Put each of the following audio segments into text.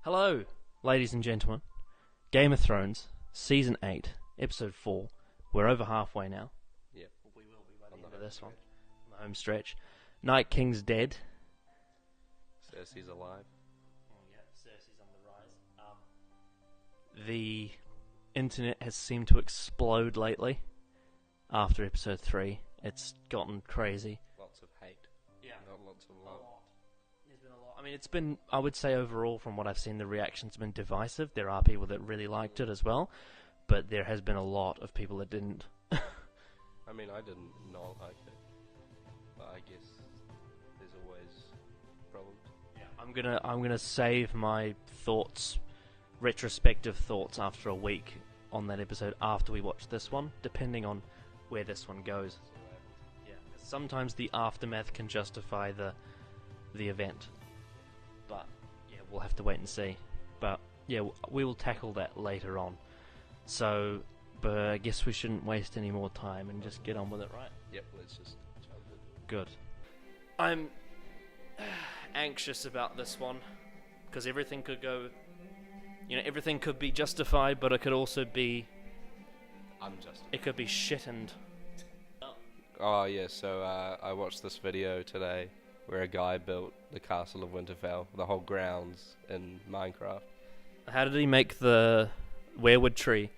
Hello, ladies and gentlemen. Game of Thrones, Season 8, Episode 4. We're over halfway now. Yep. We will be by the end of this one. On the home stretch. Night King's dead. Cersei's alive. Oh yeah, Cersei's on the rise. The internet has seemed to explode lately. After Episode 3, it's gotten crazy. Lots of hate. Yeah. Not lots of love. There's been a lot. I mean, it's been, I would say overall, from what I've seen, the reaction's been divisive. There are people that really liked it as well, but there has been a lot of people that didn't. I mean, I didn't not like it, but I guess there's always problems. Yeah, I'm gonna save my thoughts, retrospective thoughts, after a week on that episode after we watch this one, depending on where this one goes. Yeah, 'cause sometimes the aftermath can justify the event, but yeah, we'll have to wait and see. But yeah, we will tackle that later on. So, but I guess we shouldn't waste any more time and just get on with it, right? Yep, let's just jump in. Good. I'm anxious about this one because everything could go. You know, everything could be justified, but it could also be. Unjustified. It could be shittened. Oh yeah, so I watched this video today where a guy built the Castle of Winterfell, the whole grounds in Minecraft. How did he make the weirwood tree?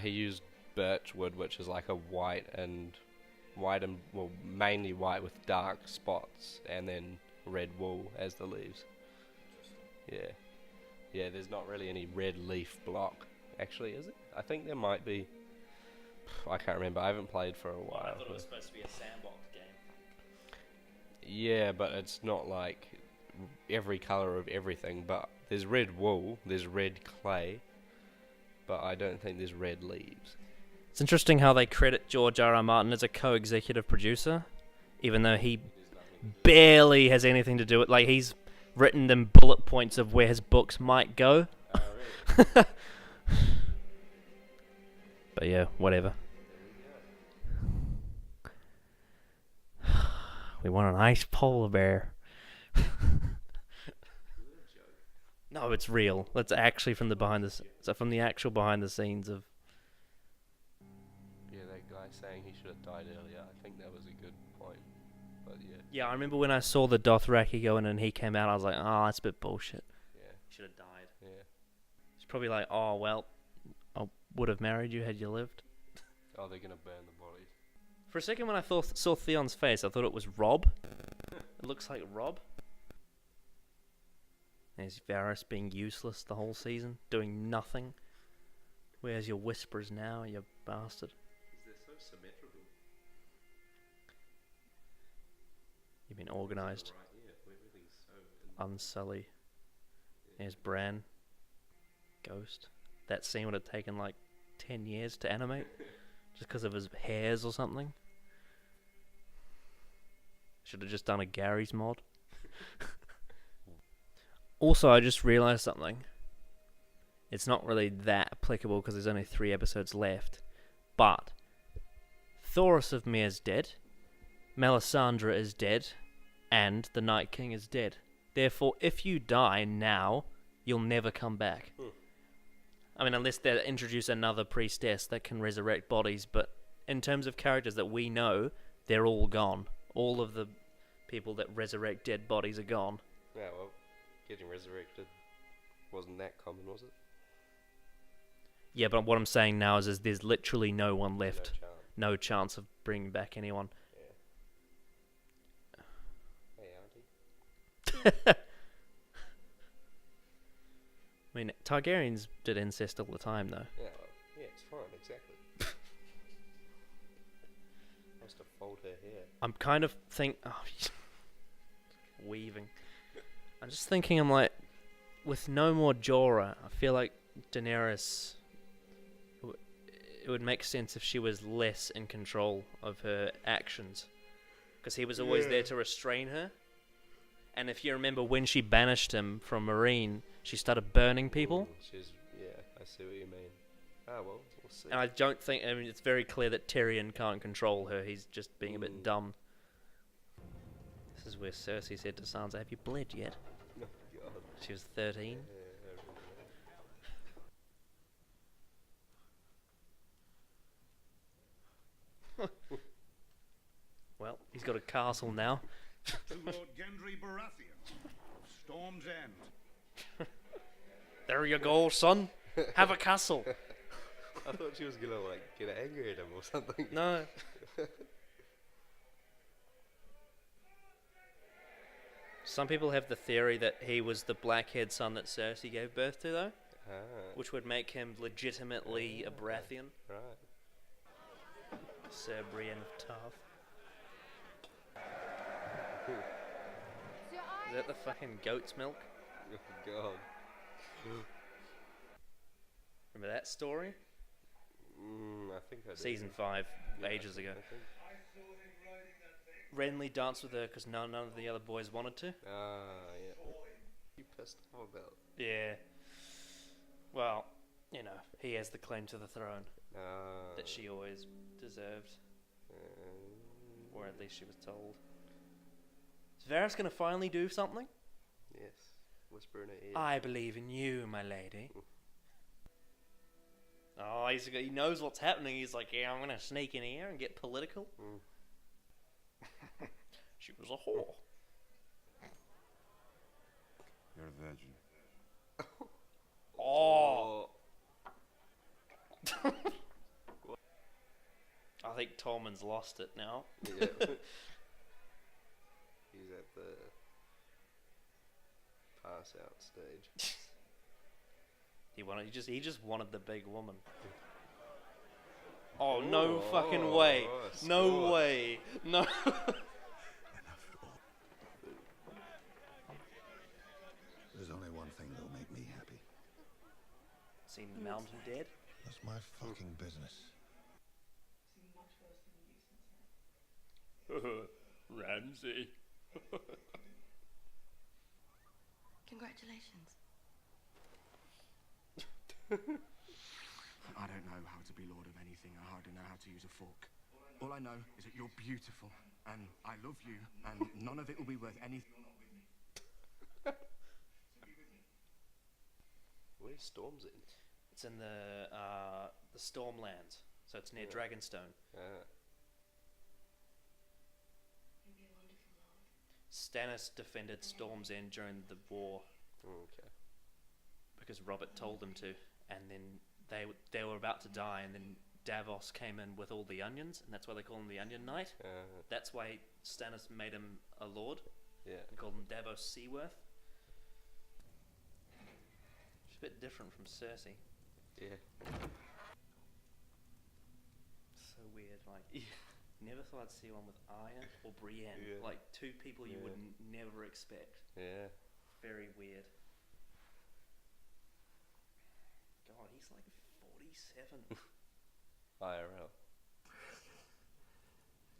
He used birch wood, which is like a white and well, mainly white with dark spots, and then red wool as the leaves. Yeah. Yeah, there's not really any red leaf block, actually, is it? I think there might be. I can't remember. I haven't played for a while. I thought it was supposed to be a sandbox game. Yeah, but it's not like every colour of everything. But there's red wool, there's red clay, but I don't think there's red leaves. It's interesting how they credit George R.R. Martin as a co-executive producer, even though he barely has anything to do with. Like, he's written them bullet points of where his books might go. Oh, really? But yeah, whatever. We want an ice polar bear. No, it's real. That's actually from the from the actual behind the scenes of. Yeah, that guy saying he should have died earlier. I think that was a good point. But yeah. Yeah, I remember when I saw the Dothraki go in and he came out, I was like, oh, that's a bit bullshit. Yeah. He should have died. Yeah. It's probably like, oh, well, I would have married you had you lived. Oh, they're gonna burn the bodies. For a second when I saw Theon's face, I thought it was Rob. It looks like Rob. There's Varys being useless the whole season, doing nothing. Where's your whispers now, you bastard? They're so symmetrical. You've been organised. Right, yeah, everything's so. Unsully. There's Bran. Ghost. That scene would have taken like 10 years to animate. Just because of his hairs or something. Should have just done a Gary's mod. Also, I just realised something. It's not really that applicable because there's only 3 episodes left. But Thoros of Myr is dead. Melisandre is dead. And the Night King is dead. Therefore, if you die now, you'll never come back. I mean, unless they introduce another priestess that can resurrect bodies, but in terms of characters that we know, they're all gone. All of the people that resurrect dead bodies are gone. Yeah, well, getting resurrected wasn't that common, was it? Yeah, but what I'm saying now is there's literally no one No left. chance. No chance of bringing back anyone. Yeah. Hey, auntie. I mean, Targaryens did incest all the time, though. Yeah, well, yeah, it's fine, exactly. Has to fold her hair. I'm kind of weaving. I'm just thinking, I'm like, with no more Jorah, I feel like Daenerys, it would make sense if she was less in control of her actions. Because he was always there to restrain her. And if you remember when she banished him from Meereen, she started burning people. Yeah, I see what you mean. Ah, well, we'll see. And I don't think, I mean, it's very clear that Tyrion can't control her. He's just being a bit dumb. This is where Cersei said to Sansa, have you bled yet? Oh, God. She was 13. Yeah. Well, he's got a castle now. To Lord Gendry Baratheon of Storm's End. There you go, son. Have a castle. I thought she was gonna like get angry at him or something. No. Some people have the theory that he was the black-haired son that Cersei gave birth to, though, Ah, which would make him legitimately a Baratheon. right. Sir Brienne of Tarth. Is that the fucking goat's milk? Oh god. Remember that story? I think I did. Season 5, Yeah, ages ago. I think. Renly danced with her because none of the other boys wanted to. Ah, yeah. You pissed off about. Yeah. Well, you know, he has the claim to the throne Ah. that she always deserved, or at least she was told. Is Varys gonna finally do something? Yes. Whisper in her ear. I believe in you, my lady. Oh, he knows what's happening. He's like, yeah, I'm gonna sneak in here and get political. She was a whore. You're a virgin. Oh. I think Tolman's lost it now. Yeah. He's at the pass out stage. He just wanted the big woman. Oh, no fucking way. No score. way. No. There's only one thing that'll make me happy. Seen the mountain dead? That's my fucking business. Ramsay. Congratulations. I don't know how to be lord of anything. I hardly know how to use a fork. All I know is that you're beautiful, and I love you, and none of it will be worth anything. Where's Storm's in? It's in the Stormlands, so it's near Yeah. Dragonstone. Ah. Stannis defended Storm's End during the war Okay. because Robert told them to, and then they were about to die, and then Davos came in with all the onions, and that's why they call him the Onion Knight. That's why Stannis made him a lord Yeah. and called him Davos Seaworth. She's a bit different from Cersei. Yeah. So weird, like never thought I'd see one with Arya or Brienne, Yeah. like two people you Yeah. would never expect. Yeah. Very weird. God, he's like 47. IRL.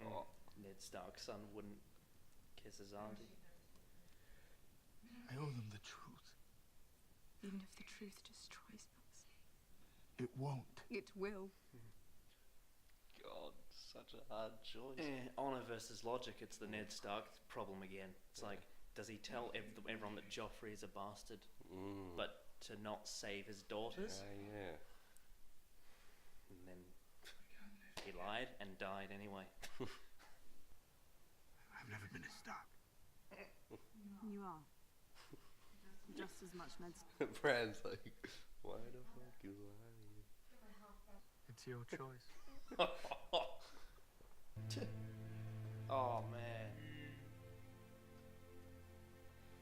Oh. Ned Stark's son wouldn't kiss his auntie. I owe them the truth. Even if the truth destroys us. It won't. It will. God, such a hard choice. Honor versus logic, it's the Ned Stark problem again. It's like, does he tell everyone that Joffrey is a bastard, but to not save his daughters? Yeah. And then he lied and died anyway. I've never been a Stark. You are. Just as much Ned's. Bran's like, why the fuck you lying? It's your choice. Oh man.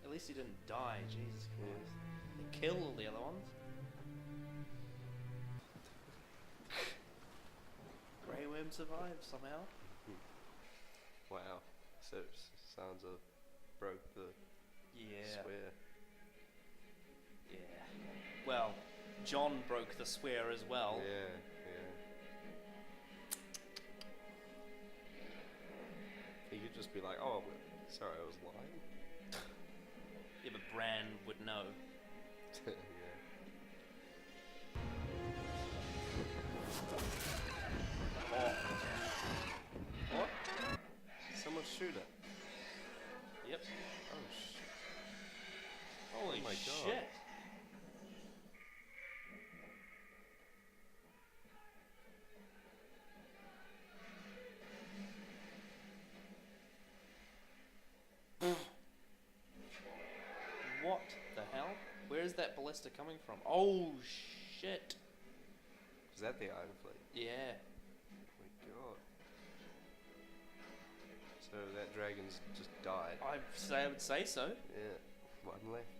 At least he didn't die, Jesus Christ. They killed all the other ones. Grey Worm survived somehow. Wow. So Sansa broke the Yeah. swear. Yeah. Well, John broke the swear as well. Yeah. He could just be like, oh, sorry, I was lying. Yeah, but Bran would know. Yeah. Oh. What? Someone shoot it. Yep. Oh, shit. Holy Oh my God. shit. What the hell? Where is that ballista coming from? Oh shit! Is that the Iron Fleet? Yeah. Oh my god. So that dragon's just died. I would say so. Yeah. One left.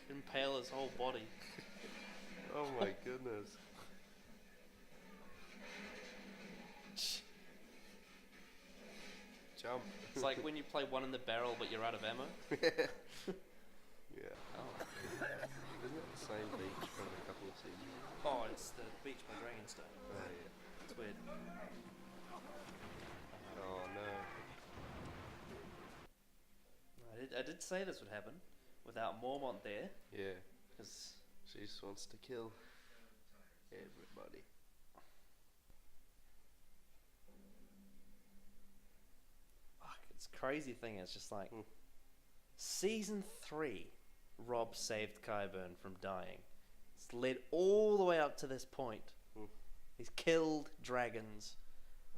Impale his whole body. Oh my goodness. Jump. It's like when you play one in the barrel but you're out of ammo. Yeah. Oh. Isn't that the same beach from a couple of seasons? Oh, it's the beach by Dragonstone. Oh yeah. It's weird. Oh no. I did say this would happen without Mormont there. Yeah. Because She just wants to kill everybody. it's crazy thing. It's just like Mm. season 3, Rob saved Qyburn from dying. It's led all the way up to this point. Mm. He's killed dragons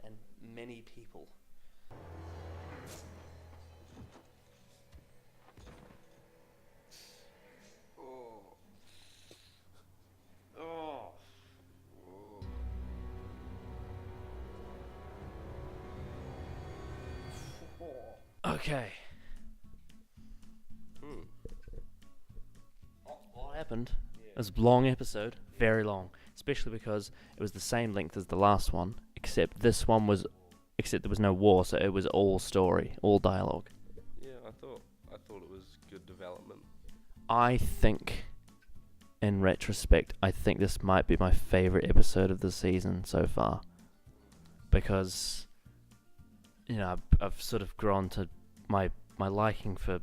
and many people. Oh. Oh. Oh. Okay. Hmm. What happened? It was a long episode, very long, especially because it was the same length as the last one, except there was no war, so it was all story, all dialogue. Yeah, I thought it was good development. I think, in retrospect, this might be my favourite episode of the season so far. Because, I've sort of grown to my liking for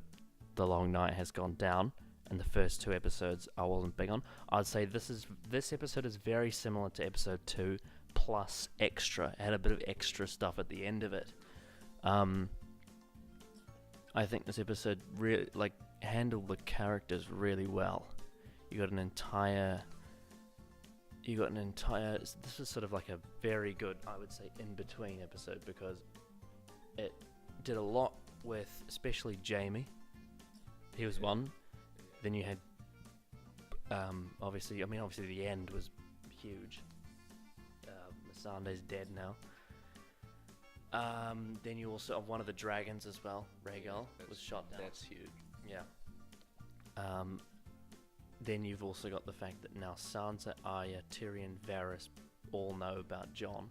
The Long Night has gone down, and the first 2 episodes I wasn't big on. I'd say this episode is very similar to episode 2, plus extra. It had a bit of extra stuff at the end of it. I think this episode really handled the characters really well. You got an entire. This is sort of like a very good, I would say, in between episode, because it did a lot with, especially Jamie. He was one. Then you had, obviously the end was huge. Masande's dead now. Then you also have one of the dragons as well. Rhaegal was shot down. That's huge. Yeah. Then you've also got the fact that now Sansa, Arya, Tyrion, Varys all know about Jon.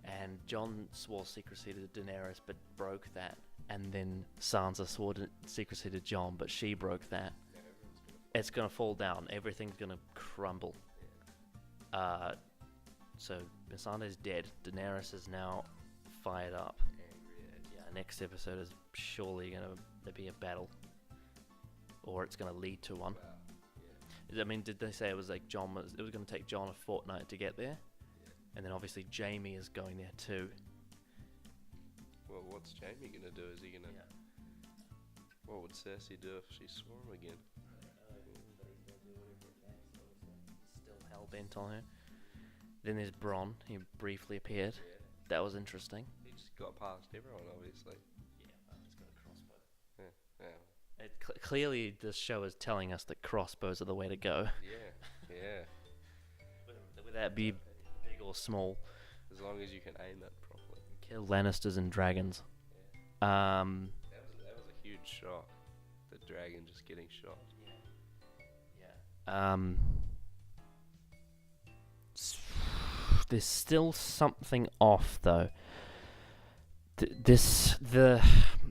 And Jon swore secrecy to Daenerys but broke that. And then Sansa swore secrecy to Jon, but she broke that. Yeah, It's going to fall down. Everything's going to crumble. So Missandei's dead. Daenerys is now fired up. Yeah, next episode is surely going to be a battle. Or it's going to lead to one. I mean, did they say it was like it was going to take Jon a fortnight to get there? And then obviously Jamie is going there too. Well, what's Jamie gonna do? Is he gonna? Yeah. What would Cersei do if she saw him again? Still hell bent on her. Then there's Bronn. He briefly appeared. That was interesting. He just got past everyone, obviously. Yeah, he's got a crossbow. Yeah. Clearly, this show is telling us that crossbows are the way to go. Yeah. Yeah. Whether that be big or small. As long as you can aim it properly. Kill Lannisters and dragons. That was a huge shot. The dragon just getting shot. There's still something off though. The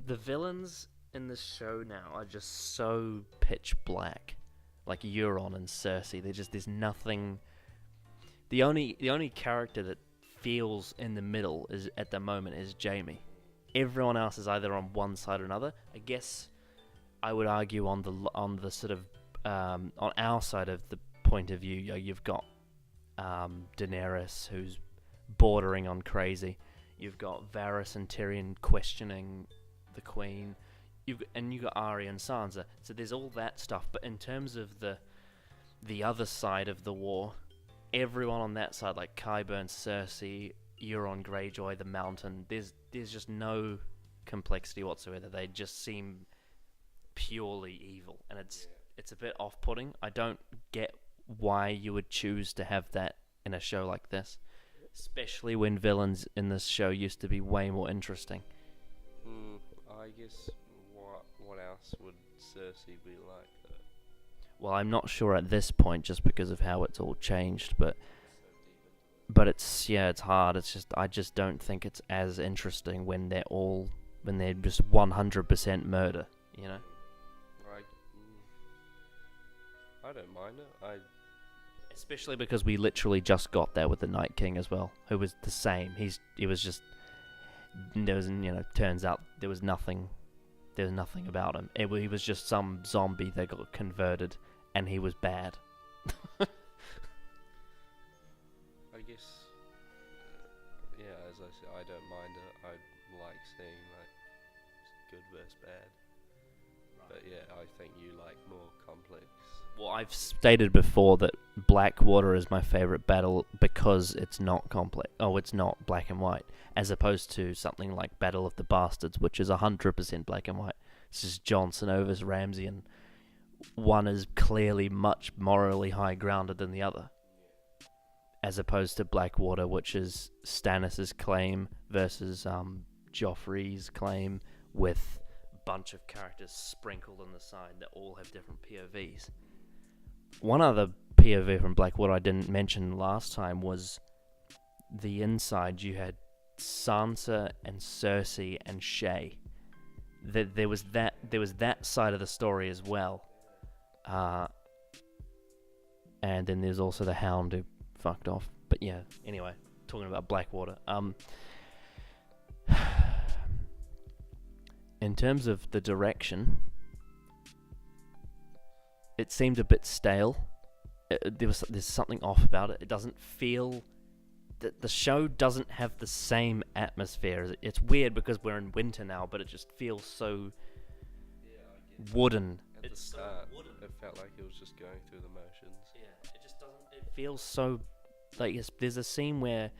villains in this show now are just so pitch black, like Euron and Cersei. There's nothing. The only character that feels in the middle is at the moment is Jamie. Everyone else is either on one side or another. I guess I would argue on the sort of on our side of the point of view, you've got Daenerys, who's bordering on crazy. You've got Varys and Tyrion questioning the Queen. You got Arya and Sansa. So there's all that stuff. But in terms of the other side of the war, everyone on that side, like Qyburn, Cersei, Euron Greyjoy, the Mountain. There's just no complexity whatsoever. They just seem purely evil, and it's a bit off-putting. I don't get why you would choose to have that in a show like this, especially when villains in this show used to be way more interesting. I guess what else would Cersei be like though? Well, I'm not sure at this point, just because of how it's all changed, but it's hard. It's just I just don't think it's as interesting when they're just 100% murder, you know. I don't mind it. Especially because we literally just got there with the Night King as well, who was the same. He was just turns out there was nothing about him. He was just some zombie that got converted, and he was bad. I guess, as I said, I don't mind it. I like seeing good versus bad. But I think you like more complex. Well, I've stated before that Blackwater is my favorite battle because it's not complex. Oh, it's not black and white, as opposed to something like Battle of the Bastards, which is 100% black and white. This is Jon Snow versus Ramsay, and one is clearly much morally high-grounded than the other. As opposed to Blackwater, which is Stannis' claim versus Joffrey's claim, with a bunch of characters sprinkled on the side that all have different POVs. One other POV from Blackwater I didn't mention last time was the inside. You had Sansa and Cersei and Shae. There was that side of the story as well. And then there's also the Hound who fucked off. But anyway, talking about Blackwater. In terms of the direction, it seemed a bit stale. There's something off about it. It doesn't feel... The show doesn't have the same atmosphere. It's weird because we're in winter now, but it just feels so wooden. At the start, it felt like it was just going through the motions. Yeah, it just doesn't... It feels so... there's a scene where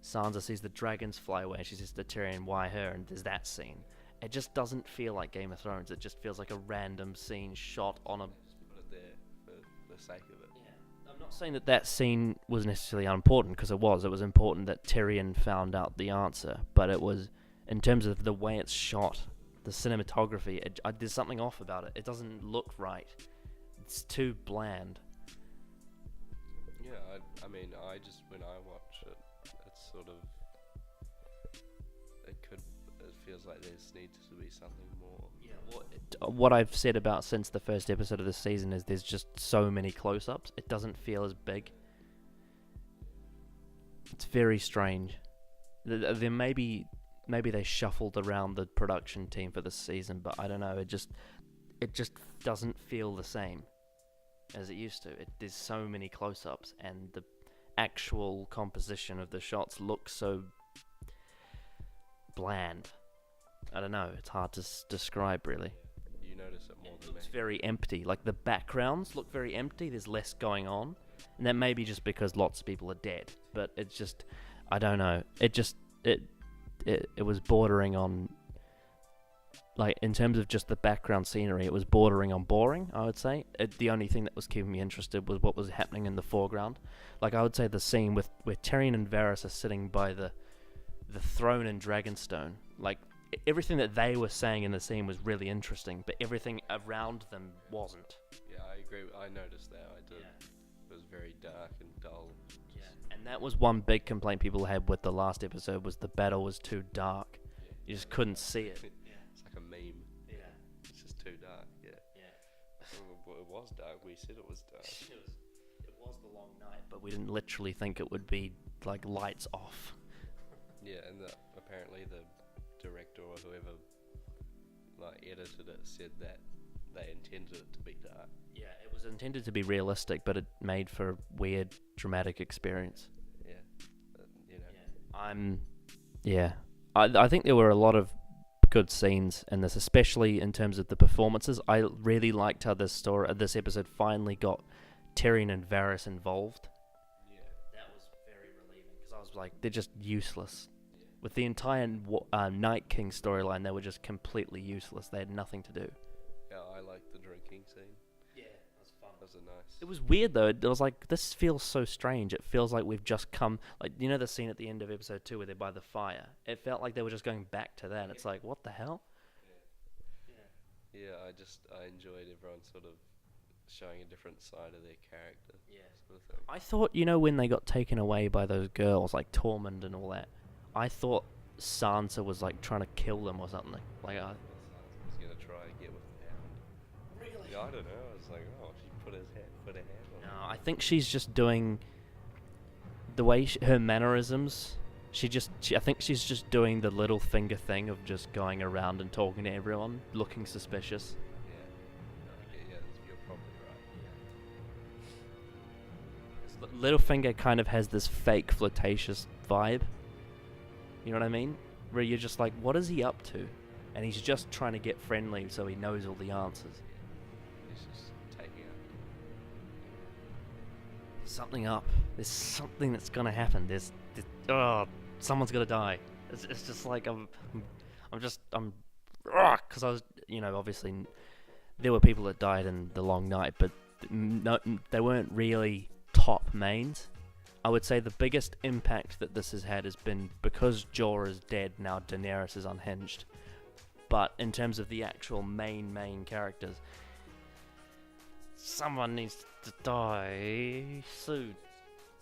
Sansa sees the dragons fly away and she says to Tyrion, why her? And there's that scene. It just doesn't feel like Game of Thrones. It just feels like a random scene shot on a... Just put it there for the sake of it. Yeah. I'm not saying that scene was necessarily unimportant, because it was. It was important that Tyrion found out the answer, but it was, in terms of the way it's shot, the cinematography, there's something off about it. It doesn't look right. It's too bland. Yeah, I mean, when I watch it, it's sort of... It feels like there needs to be something more. Yeah, what I've said about since the first episode of this season is there's just so many close-ups. It doesn't feel as big. It's very strange. There maybe they shuffled around the production team for this season, but I don't know. It just doesn't feel the same as it used to. There's so many close-ups, and the actual composition of the shots looks so bland. I don't know. It's hard to describe, really. You notice it more than me. It's very empty. Like, the backgrounds look very empty. There's less going on. And that may be just because lots of people are dead. But it's just... I don't know. It was bordering on... Like, in terms of just the background scenery, it was bordering on boring, I would say. The only thing that was keeping me interested was what was happening in the foreground. Like, I would say the scene where Tyrion and Varys are sitting by the throne in Dragonstone. Like, everything that they were saying in the scene was really interesting, but everything around them wasn't. Yeah, I agree. I noticed that. I did. Yeah. It was very dark and dull. Yeah. And that was one big complaint people had with the last episode, was the battle was too dark. Yeah. You just couldn't see it. It's like a meme. Yeah. It's just too dark. Yeah. Well, it was dark. We said it was dark. It was the long night, but we didn't literally think it would be like lights off. Yeah, and apparently the director or whoever edited it said that they intended it to be dark. Yeah, it was intended to be realistic, but it made for a weird, dramatic experience. Yeah, I think there were a lot of good scenes in this, especially in terms of the performances. I really liked how this episode finally got Tyrion and Varys involved. Yeah. That was very relieving, because I was like they're just useless. With the entire Night King storyline, they were just completely useless. They had nothing to do. Yeah, I like the drinking scene. Yeah, that was fun. That was nice. It was weird though. It was like, this feels so strange. It feels like we've just come, like, you know the scene at the end of episode 2 where they're by the fire? It felt like they were just going back to that. It's like, what the hell? Yeah, I enjoyed everyone sort of showing a different side of their character. Yeah. Sort of thing. I thought, you know, when they got taken away by those girls, like Tormund and all that, I thought Sansa was like trying to kill them or something. Like, I was gonna try and get with the hand. really? Yeah, I don't know. I was like, oh, she put her hand on. No, I think she's just doing the way her mannerisms. I think she's just doing the little finger thing of just going around and talking to everyone, looking suspicious. Yeah, you're probably right. Littlefinger kind of has this fake flirtatious vibe. You know what I mean? Where you're just like, what is he up to? And he's just trying to get friendly so he knows all the answers. He's just taking it. Something up. There's something that's gonna happen. Someone's gonna die. It's just like because I was, you know, obviously there were people that died in the Long Night, but no, they weren't really top mains. I would say the biggest impact that this has had has been because Jorah is dead, now Daenerys is unhinged. But in terms of the actual main characters, someone needs to die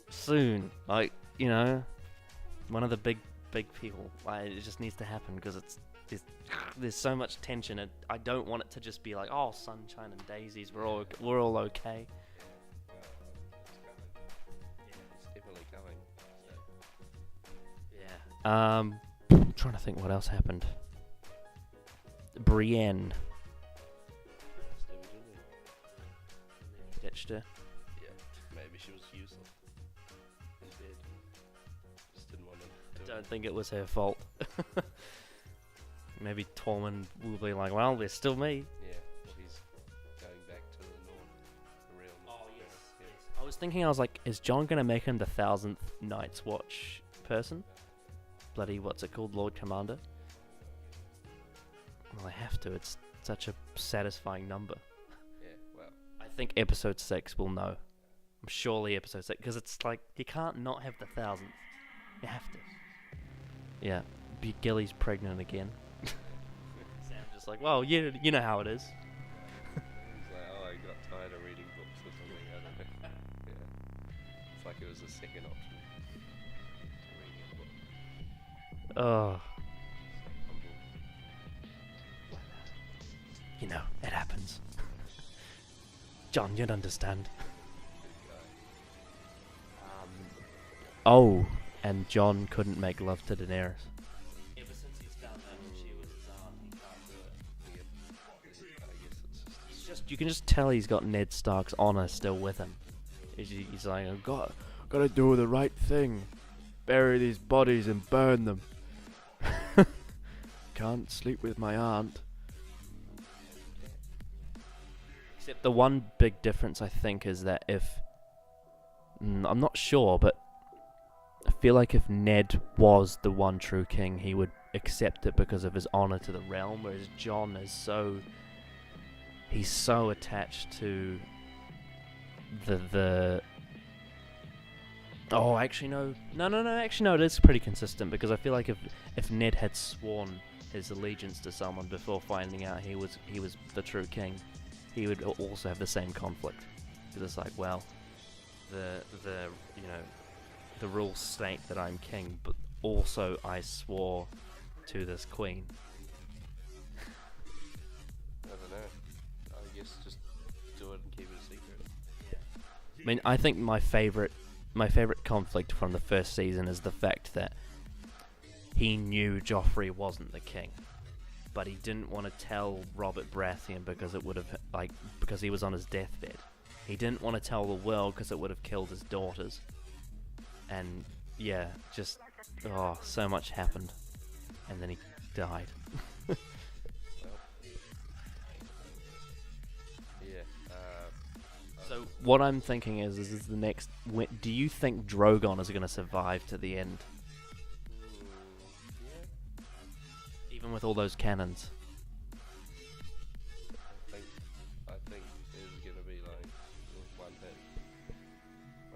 soon. Like, you know, one of the big people. Like, it just needs to happen because there's so much tension. I don't want it to just be like, oh, sunshine and daisies, we're all okay. I'm trying to think what else happened. Brienne. Ditched her. Yeah, maybe she was useless. Instead, just didn't want to. Don't think it was her fault. Maybe Tormund will be like, well, there's still me. Yeah, well, he's going back to the north, the real north. Oh, yes. I was thinking, I was like, is Jon going to make him the 1000th Night's Watch person? Bloody, what's it called? Lord Commander? Well, I have to. It's such a satisfying number. Yeah, well. I think episode 6 will know. I'm surely episode 6, because it's like, you can't not have the 1000th. You have to. Yeah. Gilly's pregnant again. Sam's just like, well, you know how it is. He's like, oh, I got tired of reading books or something. I don't know. Yeah. It's like it was a second option. Oh. You know, it happens. Jon, you'd understand. Oh, and Jon couldn't make love to Daenerys. Ever since he's found out that she was his aunt, he can't do it. I guess it's just. You can just tell he's got Ned Stark's honor still with him. He's like, I've gotta do the right thing. Bury these bodies and burn them. Can't sleep with my aunt. Except the one big difference, I think, is that I'm not sure, but I feel like if Ned was the one true king, he would accept it because of his honor to the realm, whereas Jon is he's so attached to the oh, actually no, it is pretty consistent, because I feel like if Ned had sworn his allegiance to someone before finding out he was the true king, he would also have the same conflict. Because it's like, well, the rules state that I'm king, but also I swore to this queen. I don't know. I guess just do it and keep it a secret. I mean, I think my favorite conflict from the first season is the fact that he knew Joffrey wasn't the king, but he didn't want to tell Robert Baratheon because he was on his deathbed. He didn't want to tell the world because it would have killed his daughters. And yeah, just so much happened, and then he died. Well, yeah. So what I'm thinking is the next. Do you think Drogon is going to survive to the end, even with all those cannons? I think it's gonna be like one hit.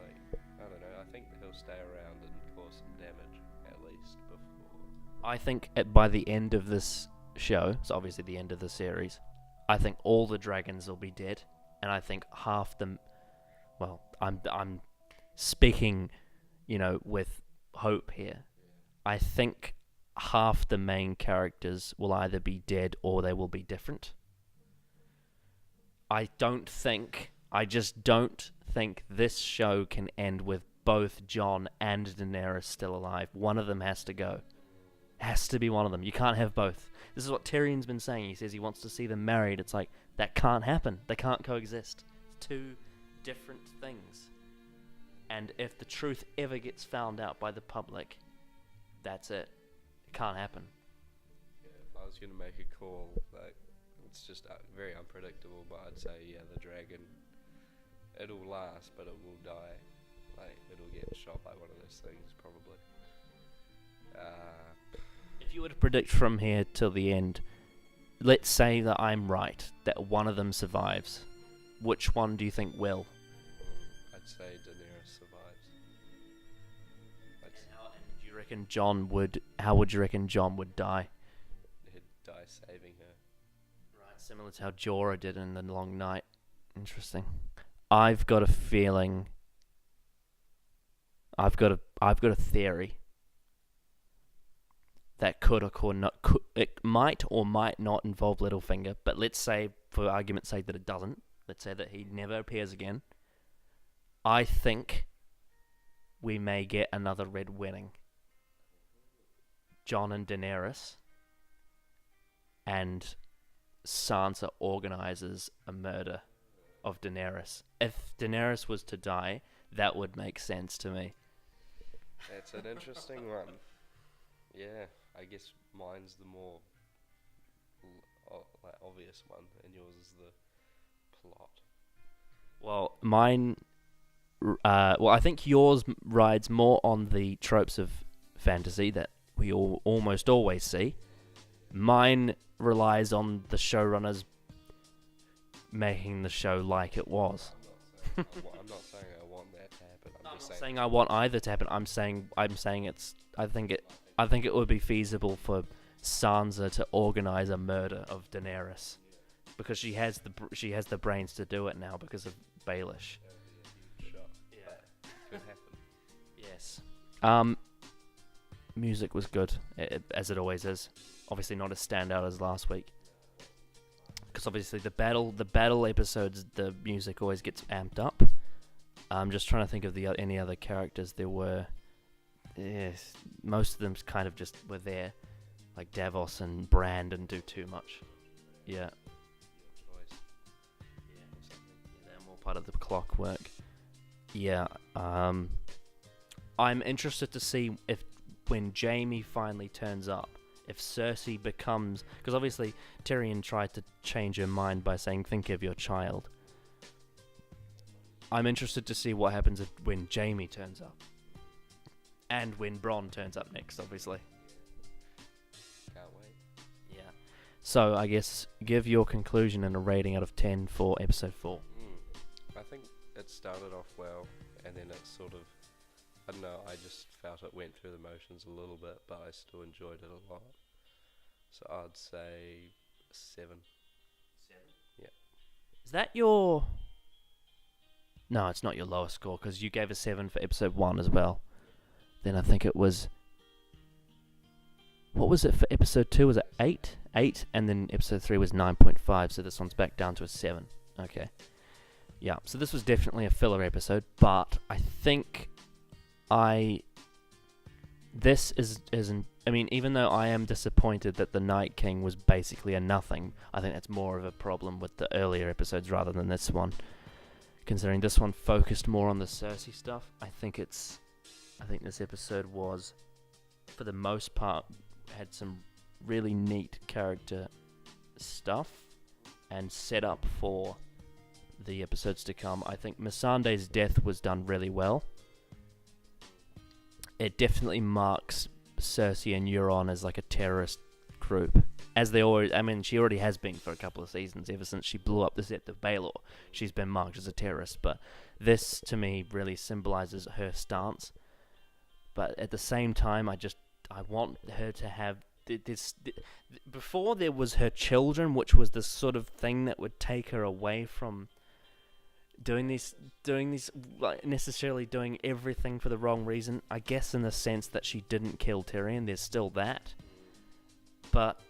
Like, I don't know. I think he'll stay around and cause some damage at least before. I think by the end of this show, so obviously the end of the series, I think all the dragons will be dead, and I think half them. Well, I'm speaking, with hope here. I think half the main characters will either be dead or they will be different. I just don't think this show can end with both Jon and Daenerys still alive. One of them has to go. Has to be one of them. You can't have both. This is what Tyrion's been saying. He says he wants to see them married. It's like, that can't happen. They can't coexist. It's two different things. And if the truth ever gets found out by the public, that's it. It can't happen. Yeah, if I was gonna make a call, like, it's just very unpredictable, but I'd say, yeah, the dragon, it'll last, but it will die. Like, it'll get shot by one of those things, probably. If you were to predict from here till the end, let's say that I'm right, that one of them survives. Which one do you think will? I'd say Daenerys survives. And do you reckon Jon would? How would you reckon Jon would die? He'd die saving her. Right, similar to how Jorah did in the Long Night. Interesting. I've got a feeling. I've got a theory that could or could not. It might or might not involve Littlefinger, but let's say, for argument's sake, that it doesn't. Let's say that he never appears again. I think we may get another Red Wedding. Jon and Daenerys, and Sansa organizes a murder of Daenerys. If Daenerys was to die, that would make sense to me. That's an interesting one. Yeah, I guess mine's the more obvious one, and yours is the plot. Well, mine. I think yours rides more on the tropes of fantasy that we all almost always see. Mine relies on the showrunners making the show like it was. I'm not saying I want that to happen. I'm just saying I want either to happen. I'm saying it's. I think it would be feasible for Sansa to organize a murder of Daenerys, because she has the brains to do it now because of Baelish. Could happen. Yes. Music was good, as it always is. Obviously not as standout as last week, because obviously the battle episodes, the music always gets amped up. I'm just trying to think of any other characters there were. Yes, most of them kind of just were there, like Davos and Bran didn't do too much. Yeah. Choice. Yeah, they're more part of the clockwork. Yeah. I'm interested to see if when Jaime finally turns up, if Cersei becomes, because obviously Tyrion tried to change her mind by saying think of your child. I'm interested to see what happens when Jaime turns up. And when Bronn turns up next, obviously. Can't wait. Yeah. So, I guess, give your conclusion and a rating out of 10 for episode 4. I think it started off well, and then it sort of, I don't know, I just felt it went through the motions a little bit, but I still enjoyed it a lot. So I'd say 7. 7? Yeah. Is that your... No, it's not your lowest score, because you gave a 7 for episode 1 as well. Then I think it was... What was it for episode 2? Was it 8? 8, and then episode 3 was 9.5, so this one's back down to a 7. Okay. Yeah, so this was definitely a filler episode, but I think this isn't... I mean, even though I am disappointed that the Night King was basically a nothing, I think that's more of a problem with the earlier episodes rather than this one. Considering this one focused more on the Cersei stuff, I think this episode was, for the most part, had some really neat character stuff and set up for the episodes to come. I think Missandei's death was done really well. It definitely marks Cersei and Euron as like a terrorist group, as they always. I mean, she already has been for a couple of seasons. Ever since she blew up the Sept of Baelor, she's been marked as a terrorist. But this, to me, really symbolizes her stance. But at the same time, I want her to have this. Before there was her children, which was the sort of thing that would take her away from doing these, like, necessarily doing everything for the wrong reason. I guess in the sense that she didn't kill Tyrion, there's still that. But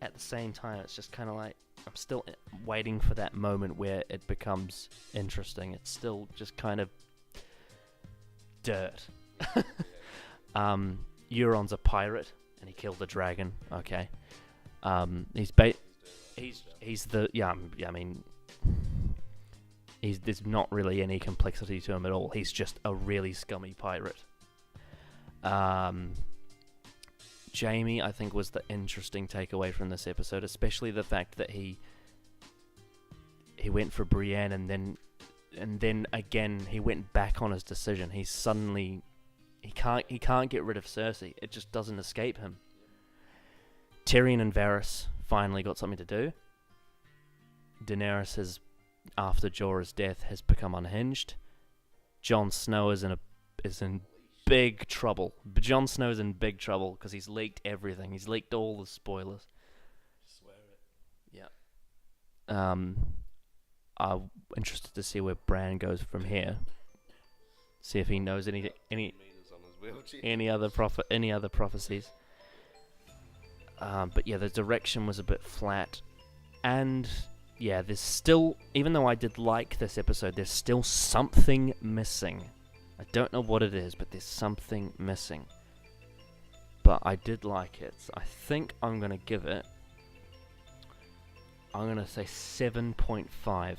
at the same time, it's just kind of like, I'm still waiting for that moment where it becomes interesting. It's still just kind of dirt. Euron's a pirate, and he killed the dragon. Okay. He's the I mean, there's not really any complexity to him at all. He's just a really scummy pirate. Jaime, I think, was the interesting takeaway from this episode, especially the fact that he went for Brienne and then again he went back on his decision. He suddenly he can't get rid of Cersei. It just doesn't escape him. Tyrion and Varys finally got something to do. Daenerys has, after Jorah's death, has become unhinged. Jon Snow is in big trouble. Jon Snow is in big trouble because he's leaked everything. He's leaked all the spoilers. Swear it. Yeah. I'm interested to see where Bran goes from here. See if he knows any other prophecies. But yeah, the direction was a bit flat, and yeah, there's still, even though I did like this episode, there's still something missing. I don't know what it is, but there's something missing. But I did like it. So I think I'm gonna give it. I'm gonna say 7.5.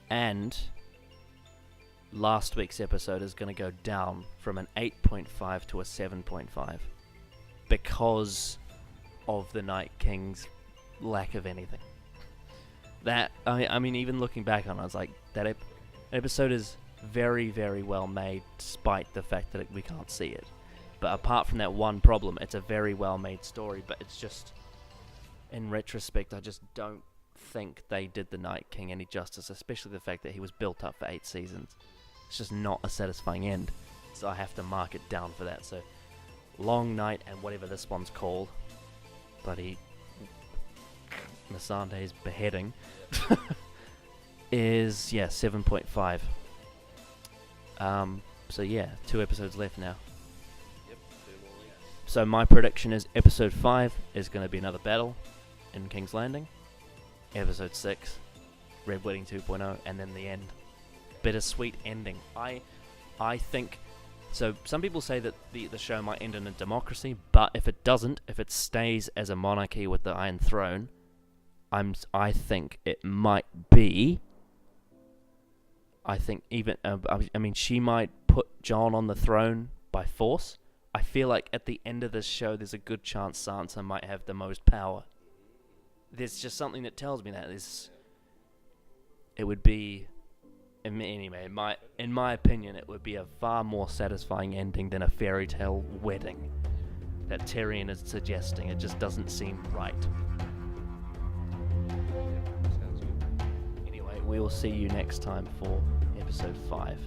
And last week's episode is going to go down from an 8.5 to a 7.5 because of the Night King's lack of anything. That I mean, even looking back on it, I was like, that episode is very, very well made, despite the fact that we can't see it. But apart from that one problem, it's a very well made story. But it's just, in retrospect, I just don't think they did the Night King any justice, especially the fact that he was built up for 8 seasons. It's just not a satisfying end, so I have to mark it down for that. So Long Night and whatever this one's called, bloody Missandei's beheading, is 7.5. So yeah, 2 episodes left now. Yep, 2 more weeks. So my prediction is episode 5 is going to be another battle in King's Landing. Episode 6, Red Wedding 2.0, and then the end. Bittersweet ending. I think, so some people say that the show might end in a democracy, but if it doesn't, if it stays as a monarchy with the Iron Throne, I think it might be, I think even, I mean, she might put Jon on the throne by force. I feel like at the end of this show, there's a good chance Sansa might have the most power. There's just something that tells me that it would be, anyway, in my opinion, it would be a far more satisfying ending than a fairy tale wedding that Tyrion is suggesting. It just doesn't seem right. Sounds good. Anyway, we will see you next time for episode 5.